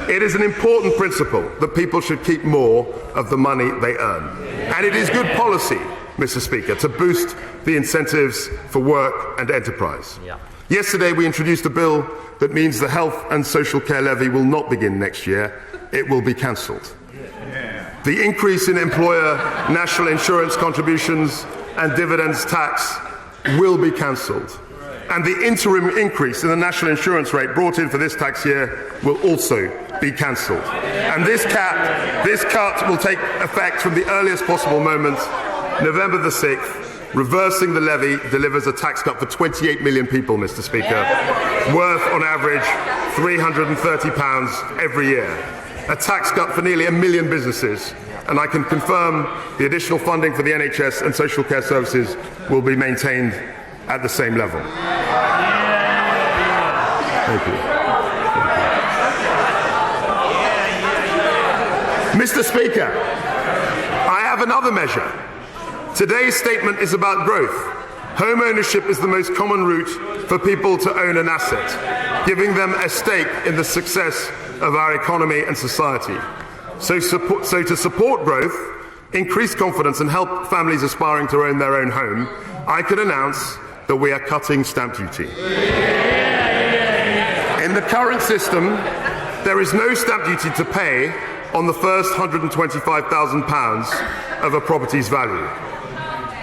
It is an important principle that people should keep more of the money they earn. And it is good policy, Mr. Speaker, to boost the incentives for work and enterprise. Yesterday, we introduced a bill that means the health and social care levy will not begin next year. It will be cancelled. The increase in employer national insurance contributions and dividends tax will be cancelled. And the interim increase in the national insurance rate brought in for this tax year will also be cancelled. And this cut will take effect from the earliest possible moment, November the 6th. Reversing the levy delivers a tax cut for 28 million people, Mr. Speaker, worth on average £330 every year. A tax cut for nearly 1 million businesses. And I can confirm the additional funding for the NHS and social care services will be maintained at the same level. Thank you. Mr. Speaker, I have another measure. Today's statement is about growth. Home ownership is the most common route for people to own an asset, giving them a stake in the success of our economy and society. So to support growth, increase confidence and help families aspiring to own their own home, I can announce that we are cutting stamp duty. In the current system, there is no stamp duty to pay on the first £125,000 of a property's value.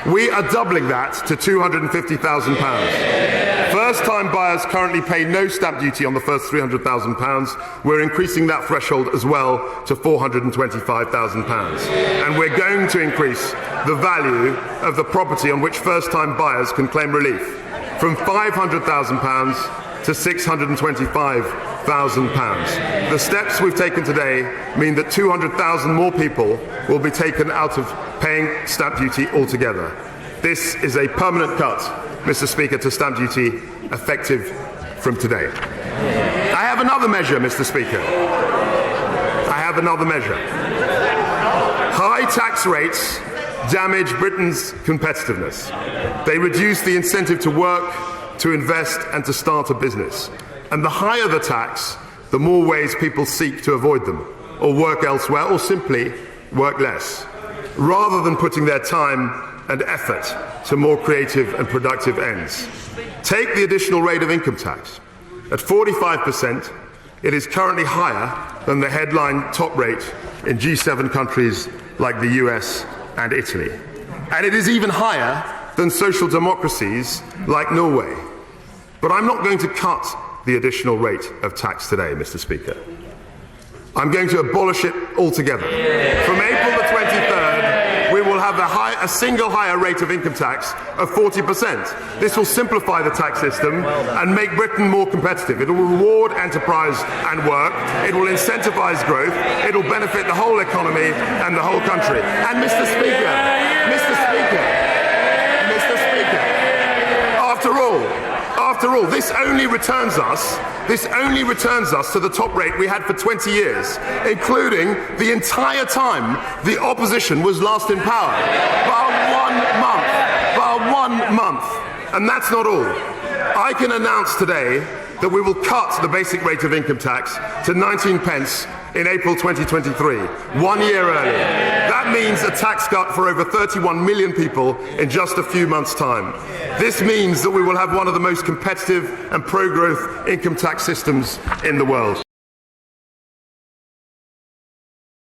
We are doubling that to £250,000. First-time buyers currently pay no stamp duty on the first £300,000. We're increasing that threshold as well to £425,000. And we're going to increase the value of the property on which first-time buyers can claim relief from £500,000 to £625,000. The steps we've taken today mean that 200,000 more people will be taken out of paying stamp duty altogether. This is a permanent cut, Mr. Speaker, to stamp duty effective from today. I have another measure, Mr. Speaker. I have another measure. High tax rates damage Britain's competitiveness. They reduce the incentive to work, to invest and to start a business. And the higher the tax, the more ways people seek to avoid them, or work elsewhere, or simply work less, rather than putting their time and effort to more creative and productive ends. Take the additional rate of income tax. At 45%, it is currently higher than the headline top rate in G7 countries like the US and Italy. And it is even higher than social democracies like Norway. But I'm not going to cut the additional rate of tax today, Mr. Speaker. I'm going to abolish it altogether. From April the 23rd, we will have a single higher rate of income tax of 40%. This will simplify the tax system and make Britain more competitive. It will reward enterprise and work. It will incentivize growth. It will benefit the whole economy and the whole country. And Mr. Speaker, after all, this only returns us to the top rate we had for 20 years, including the entire time the opposition was last in power. By 1 month. And that's not all. I can announce today that we will cut the basic rate of income tax to 19 pence in April 2023, 1 year early. That means a tax cut for over 31 million people in just a few months' time. This means that we will have one of the most competitive and pro-growth income tax systems in the world.